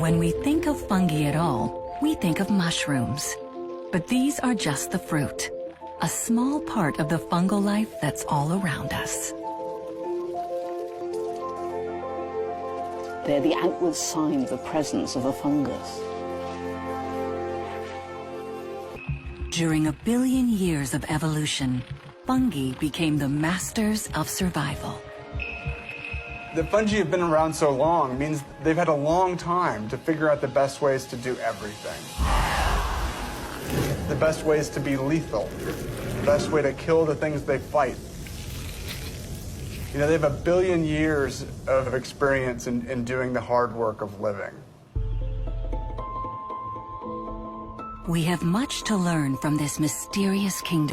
When we think of fungi at all, we think of mushrooms. But these are just the fruit, a small part of the fungal life that's all around us. They're the outward sign of the presence of a fungus. During 1 billion years of evolution, fungi became the masters of survival. The fungi have been around so long means they've had a long time to figure out the best ways to do everything. The best ways to be lethal. The best way to kill the things they fight. You know, they have 1 billion years of experience in doing the hard work of living. We have much to learn from this mysterious kingdom.